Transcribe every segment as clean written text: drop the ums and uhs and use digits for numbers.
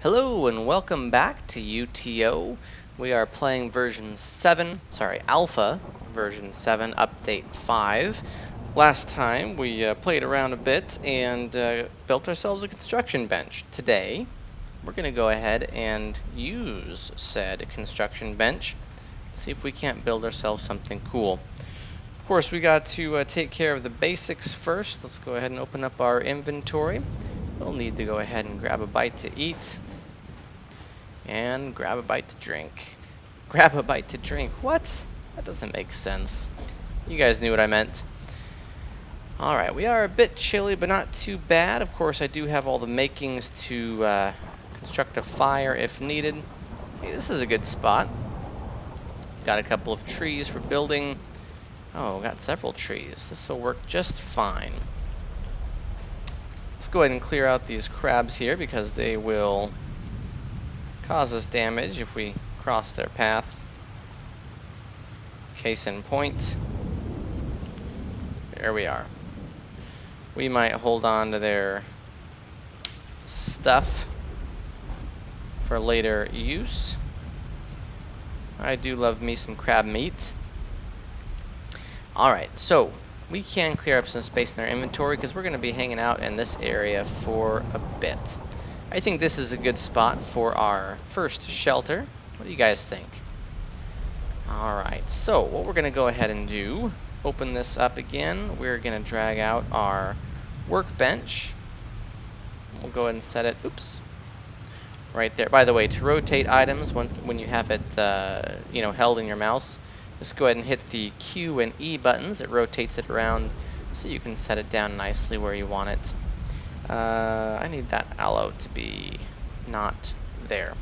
Hello and welcome back to UTO. We are playing Alpha version 7, update 5. Last time we played around a bit and built ourselves a construction bench. Today, we're going to go ahead and use said construction bench. See if we can't build ourselves something cool. Of course, we got to take care of the basics first. Let's go ahead and open up our inventory. We'll need to go ahead and grab a bite to eat. And grab a bite to drink. Grab a bite to drink. What? That doesn't make sense. You guys knew what I meant. Alright, we are a bit chilly, but not too bad. Of course, I do have all the makings to construct a fire if needed. Hey, this is a good spot. Got a couple of trees for building. Oh, got several trees. This will work just fine. Let's go ahead and clear out these crabs here because they will cause us damage if we cross their path. Case in point. There we are. We might hold on to their stuff for later use. I do love me some crab meat. Alright, so we can clear up some space in our inventory because we're going to be hanging out in this area for a bit. I think this is a good spot for our first shelter. What do you guys think? Alright, so what we're going to go ahead and do, open this up again. We're going to drag out our workbench. We'll go ahead and set it, right there. By the way, to rotate items when you have it held in your mouse, just go ahead and hit the Q and E buttons. It rotates it around so you can set it down nicely where you want it. I need that aloe to be not there.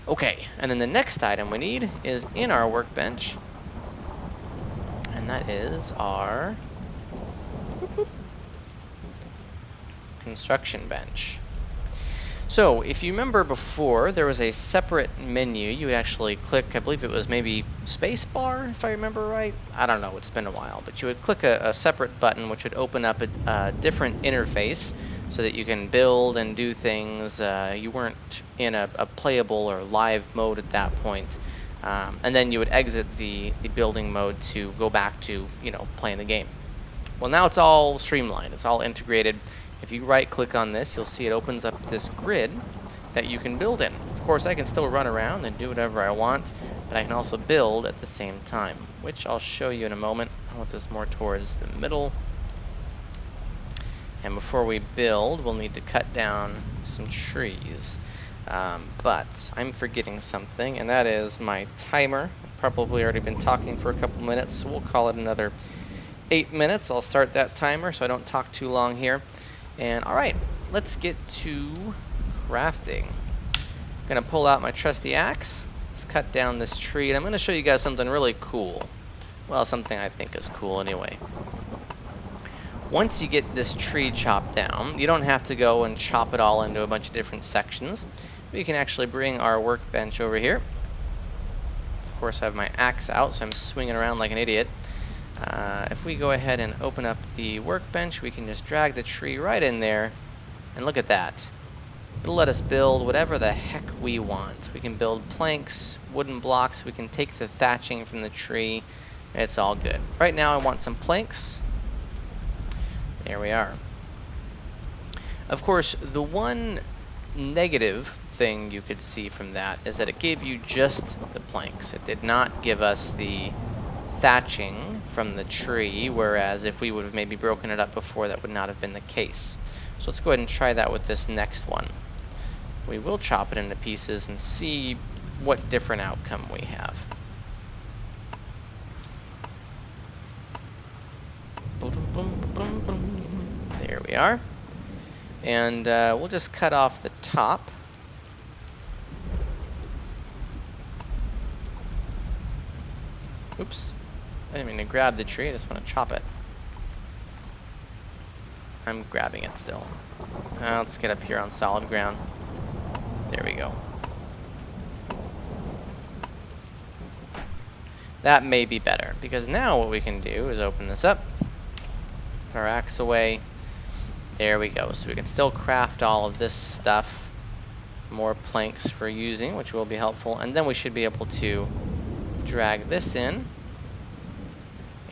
Okay, and then the next item we need is in our workbench, and that is our construction bench. So, if you remember before, there was a separate menu. You would actually click, I believe it was maybe spacebar, if I remember right. I don't know, it's been a while. But you would click a separate button, which would open up a different interface so that you can build and do things. You weren't in a playable or live mode at that point. And then you would exit the building mode to go back to, playing the game. Well, now it's all streamlined. It's all integrated. If you right-click on this, you'll see it opens up this grid that you can build in. Of course, I can still run around and do whatever I want, but I can also build at the same time, which I'll show you in a moment. I want this more towards the middle. And before we build, we'll need to cut down some trees. But I'm forgetting something, and that is my timer. I've probably already been talking for a couple minutes, so we'll call it another 8 minutes. I'll start that timer so I don't talk too long here. And alright, let's get to crafting. I'm going to pull out my trusty axe. Let's cut down this tree, and I'm going to show you guys something really cool. Well, something I think is cool anyway. Once you get this tree chopped down, you don't have to go and chop it all into a bunch of different sections. We can actually bring our workbench over here. Of course, I have my axe out, so I'm swinging around like an idiot. If we go ahead and open up the workbench, we can just drag the tree right in there, and look at that. It'll let us build whatever the heck we want. We can build planks, wooden blocks, we can take the thatching from the tree. It's all good. Right now I want some planks. There we are. Of course, the one negative thing you could see from that is that it gave you just the planks. It did not give us the thatching from the tree, whereas if we would have maybe broken it up before, that would not have been the case. So let's go ahead and try that with this next one. We will chop it into pieces and see what different outcome we have. There we are. And we'll just cut off the top. Oops. I didn't mean to grab the tree, I just want to chop it. I'm grabbing it still. Let's get up here on solid ground. There we go. That may be better, because now what we can do is open this up, put our axe away. There we go. So we can still craft all of this stuff more planks for using, which will be helpful. And then we should be able to drag this in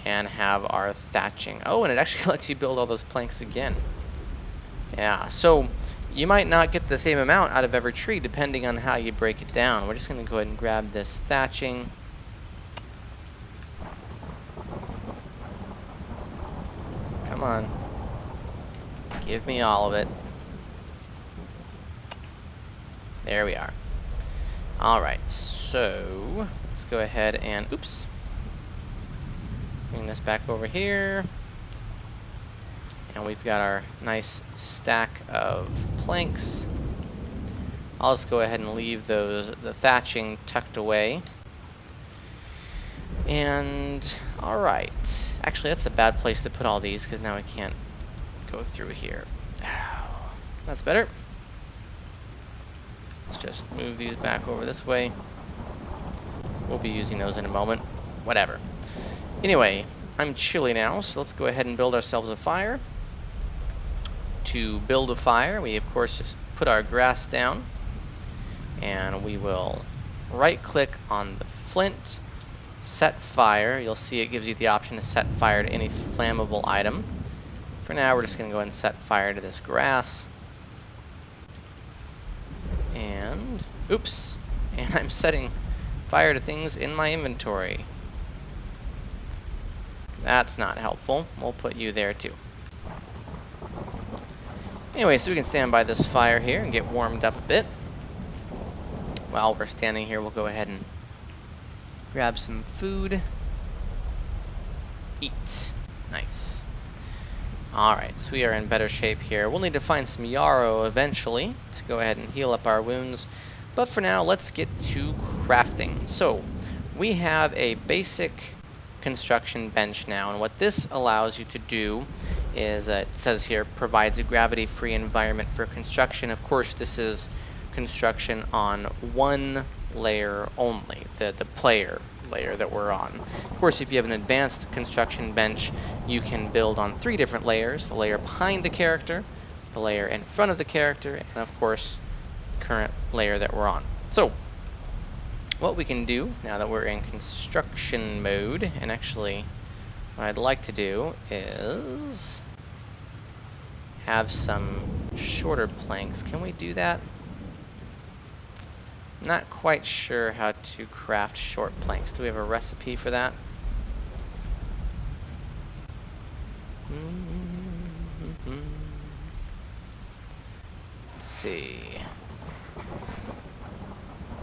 and have our thatching. Oh, and it actually lets you build all those planks again. Yeah, so you might not get the same amount out of every tree depending on how you break it down. We're just going to go ahead and grab this thatching. Come on. Give me all of it. There we are. Alright, so let's go ahead and, oops. Bring this back over here. And we've got our nice stack of planks. I'll just go ahead and leave the thatching tucked away. And, alright. Actually, that's a bad place to put all these, because now we can't go through here. That's better. Let's just move these back over this way. We'll be using those in a moment. Whatever. Anyway, I'm chilly now, so let's go ahead and build ourselves a fire. To build a fire, we of course just put our grass down, and we will right-click on the flint, set fire. You'll see it gives you the option to set fire to any flammable item. For now, we're just going to go ahead and set fire to this grass. And, oops, and I'm setting fire to things in my inventory. That's not helpful. We'll put you there too. Anyway, so we can stand by this fire here and get warmed up a bit. While we're standing here, we'll go ahead and grab some food. Eat. Nice. Alright, so we are in better shape here. We'll need to find some yarrow eventually to go ahead and heal up our wounds. But for now, let's get to crafting. So, we have a basic construction bench now, and what this allows you to do is, it says here, provides a gravity-free environment for construction. Of course, this is construction on one layer only, the player layer that we're on. Of course, if you have an advanced construction bench, you can build on 3 different layers: the layer behind the character, the layer in front of the character, and of course, the current layer that we're on. So, what we can do now that we're in construction mode, and actually what I'd like to do is have some shorter planks. Can we do that? Not quite sure how to craft short planks. Do we have a recipe for that? Let's see.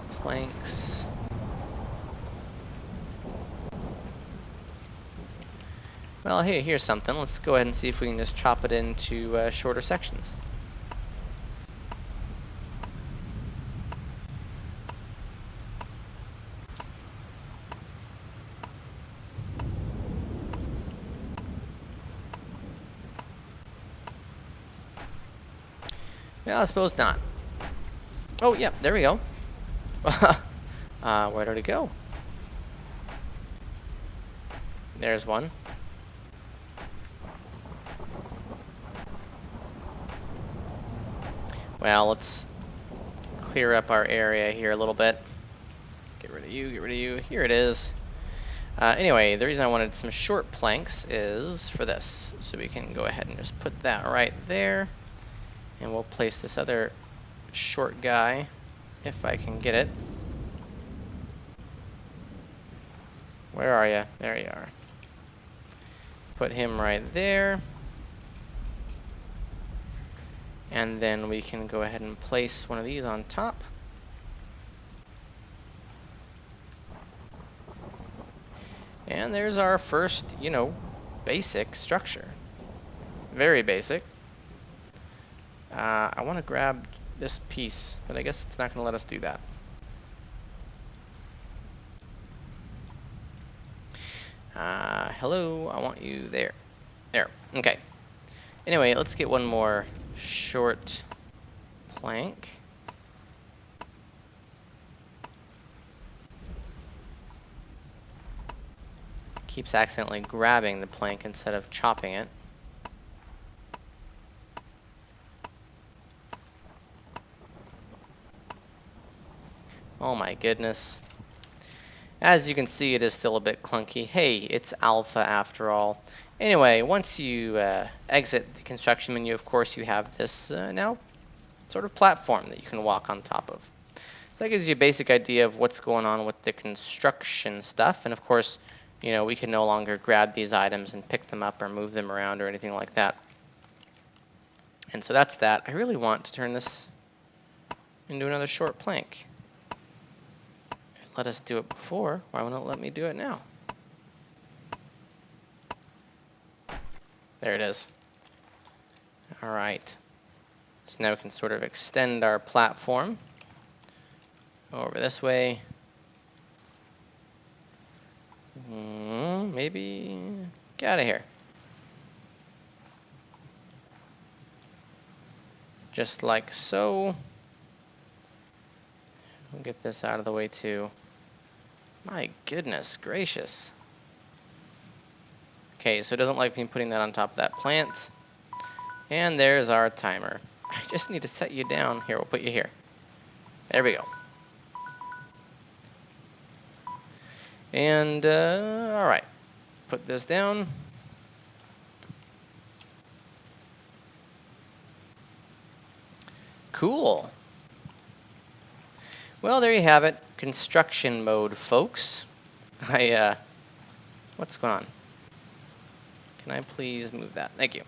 Planks. Well, here's something. Let's go ahead and see if we can just chop it into shorter sections. Yeah, I suppose not. Oh, yeah, there we go. Where did it go? There's one. Well, let's clear up our area here a little bit. Get rid of you, get rid of you. Here it is. Anyway, the reason I wanted some short planks is for this. So we can go ahead and just put that right there. And we'll place this other short guy, if I can get it. Where are you? There you are. Put him right there. And then we can go ahead and place one of these on top. And there's our first, basic structure. Very basic. I want to grab this piece, but I guess it's not going to let us do that. Hello, I want you there. There, okay. Anyway, let's get one more short plank. Keeps accidentally grabbing the plank instead of chopping it. Oh my goodness. As you can see, it is still a bit clunky. Hey, it's alpha after all. Anyway, once you exit the construction menu, of course, you have this now sort of platform that you can walk on top of. So that gives you a basic idea of what's going on with the construction stuff. And of course, you know, we can no longer grab these items and pick them up or move them around or anything like that. And so that's that. I really want to turn this into another short plank. Let us do it before. Why won't it let me do it now? There it is. All right. So now we can sort of extend our platform over this way. Maybe get out of here. Just like so. We'll get this out of the way too. My goodness gracious. Okay, so it doesn't like me putting that on top of that plant. And there's our timer. I just need to set you down. Here, we'll put you here. There we go. And, all right. Put this down. Cool. Well, there you have it. Construction mode, folks. What's going on? Can I please move that? Thank you.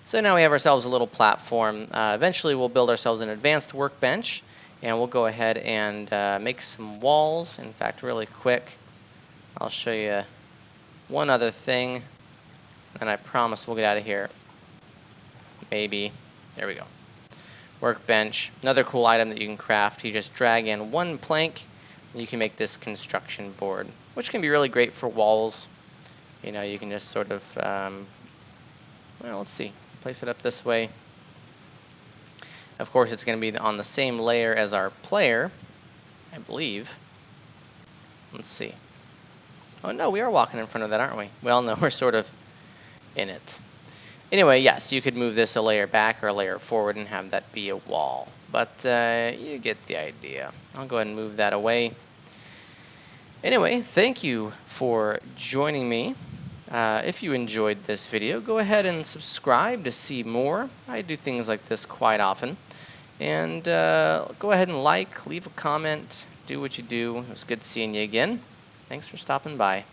So now we have ourselves a little platform. Eventually we'll build ourselves an advanced workbench, and we'll go ahead and make some walls. In fact, really quick, I'll show you one other thing, and I promise we'll get out of here. Maybe. There we go. Workbench. Another cool item that you can craft. You just drag in one plank, and you can make this construction board, which can be really great for walls. You know, you can just sort of, well, let's see. Place it up this way. Of course, it's going to be on the same layer as our player, I believe. Let's see. Oh, no, we are walking in front of that, aren't we? Well, no, we're sort of in it. Anyway, yes, you could move this a layer back or a layer forward and have that be a wall. But you get the idea. I'll go ahead and move that away. Anyway, thank you for joining me. If you enjoyed this video, go ahead and subscribe to see more. I do things like this quite often. And go ahead and like, leave a comment, do what you do. It was good seeing you again. Thanks for stopping by.